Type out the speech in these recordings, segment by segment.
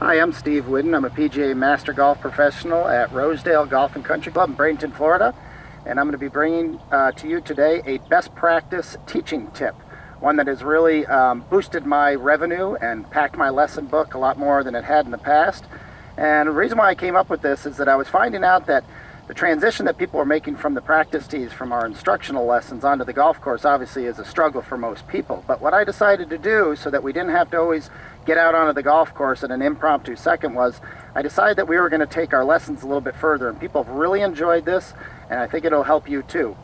Hi, I'm Steve Whidden. I'm a PGA Master Golf Professional at Rosedale Golf and Country Club in Bradenton, Florida. And I'm going to be bringing to you today a best practice teaching tip. One that has really boosted my revenue and packed my lesson book a lot more than it had in the past. And the reason why I came up with this is that I was finding out that the transition that people are making from the practice tees from our instructional lessons onto the golf course obviously is a struggle for most people. But what I decided to do so that we didn't have to always get out onto the golf course at an impromptu second was I decided that we were going to take our lessons a little bit further, and people have really enjoyed this, and I think it'll help you too.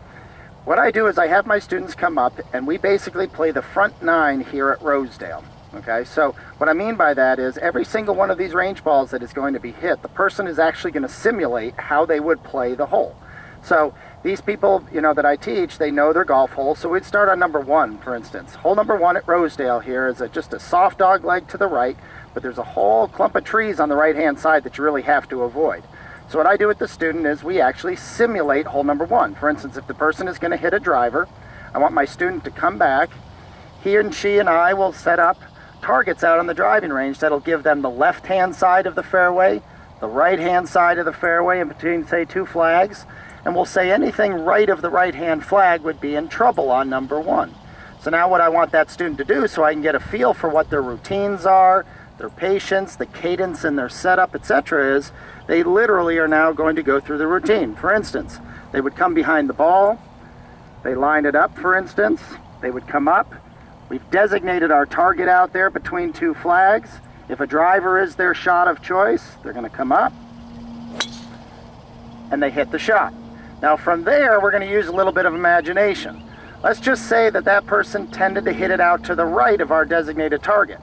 What I do is I have my students come up and we basically play the front nine here at Rosedale. Okay, so what I mean by that is every single one of these range balls that is going to be hit, the person is actually going to simulate how they would play the hole. So these people, that I teach, they know their golf hole. So we'd start on number 1, for instance. Hole number 1 at Rosedale here is just a soft dog leg to the right, but there's a whole clump of trees on the right-hand side that you really have to avoid. So what I do with the student is we actually simulate hole number 1. For instance, if the person is going to hit a driver, I want my student to come back. He and she and I will set up targets out on the driving range that'll give them the left-hand side of the fairway, the right-hand side of the fairway in between, say, 2 flags, and we'll say anything right of the right-hand flag would be in trouble on number 1. So now what I want that student to do so I can get a feel for what their routines are, their patience, the cadence in their setup, etc. is they literally are now going to go through the routine. For instance, they would come behind the ball, they line it up, for instance, they would come up. We've designated our target out there between 2 flags. If a driver is their shot of choice, they're going to come up and they hit the shot. Now from there, we're going to use a little bit of imagination. Let's just say that that person tended to hit it out to the right of our designated target.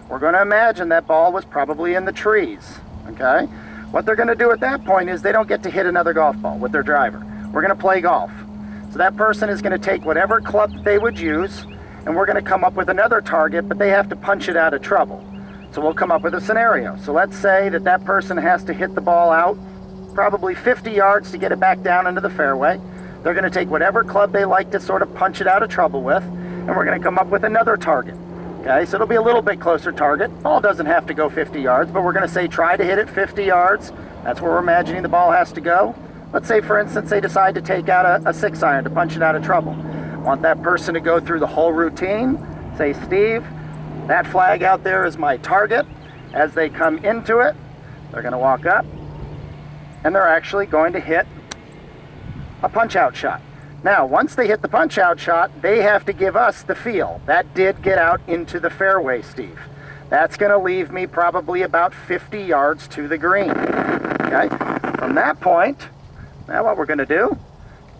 We're going to imagine that ball was probably in the trees, okay? What they're going to do at that point is they don't get to hit another golf ball with their driver. We're going to play golf. So that person is going to take whatever club they would use, and we're going to come up with another target, but they have to punch it out of trouble. So we'll come up with a scenario. So let's say that that person has to hit the ball out probably 50 yards to get it back down into the fairway. They're going to take whatever club they like to sort of punch it out of trouble with, and we're going to come up with another target. Okay, so it'll be a little bit closer target. Ball doesn't have to go 50 yards, but we're going to say try to hit it 50 yards. That's where we're imagining the ball has to go. Let's say, for instance, they decide to take out a 6-iron to punch it out of trouble. Want that person to go through the whole routine. Say, Steve, that flag out there is my target. As they come into it, they're going to walk up, and they're actually going to hit a punch-out shot. Now, once they hit the punch-out shot, they have to give us the feel. That did get out into the fairway, Steve. That's going to leave me probably about 50 yards to the green. Okay? From that point, now what we're going to do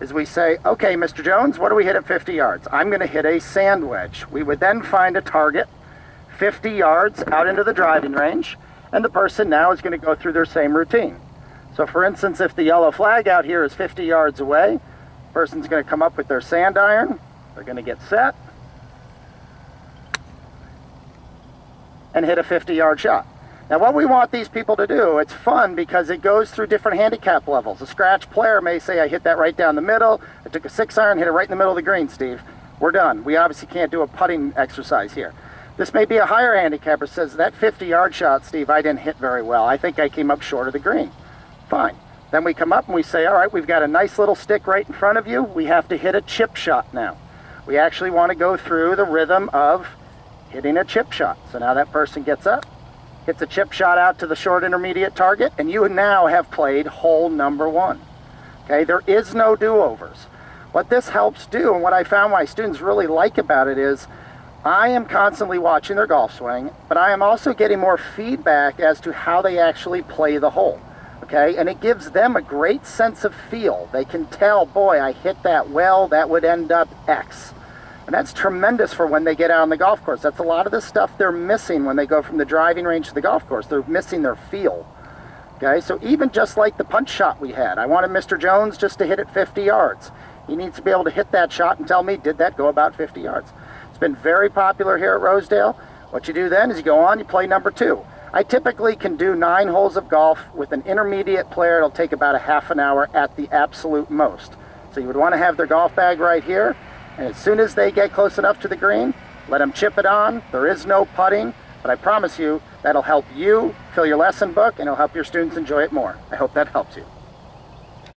is we say, okay, Mr. Jones, what do we hit at 50 yards? I'm going to hit a sand wedge. We would then find a target 50 yards out into the driving range, and the person now is going to go through their same routine. So for instance, if the yellow flag out here is 50 yards away, the person's going to come up with their sand iron, they're going to get set, and hit a 50-yard shot. Now what we want these people to do, it's fun because it goes through different handicap levels. A scratch player may say, I hit that right down the middle, I took a 6-iron, hit it right in the middle of the green, Steve. We're done. We obviously can't do a putting exercise here. This may be a higher handicapper says, that 50-yard shot, Steve, I didn't hit very well. I think I came up short of the green. Fine. Then we come up and we say, all right, we've got a nice little stick right in front of you. We have to hit a chip shot now. We actually want to go through the rhythm of hitting a chip shot. So now that person gets up, hits a chip shot out to the short intermediate target, and you now have played hole number 1. Okay, there is no do-overs. What this helps do, and what I found my students really like about it is, I am constantly watching their golf swing, but I am also getting more feedback as to how they actually play the hole. Okay, and it gives them a great sense of feel. They can tell, boy, I hit that well, that would end up X. And that's tremendous for when they get out on the golf course. That's a lot of the stuff they're missing when they go from the driving range to the golf course. They're missing their feel. Okay, so even just like the punch shot we had, I wanted Mr. Jones just to hit it 50 yards. He needs to be able to hit that shot and tell me, did that go about 50 yards? It's been very popular here at Rosedale. What you do then is you go on, you play number 2. I typically can do 9 holes of golf with an intermediate player. It'll take about a half an hour at the absolute most. So you would want to have their golf bag right here, and as soon as they get close enough to the green, let them chip it on. There is no putting. but I promise you that'll help you fill your lesson book and it'll help your students enjoy it more. I hope that helps you.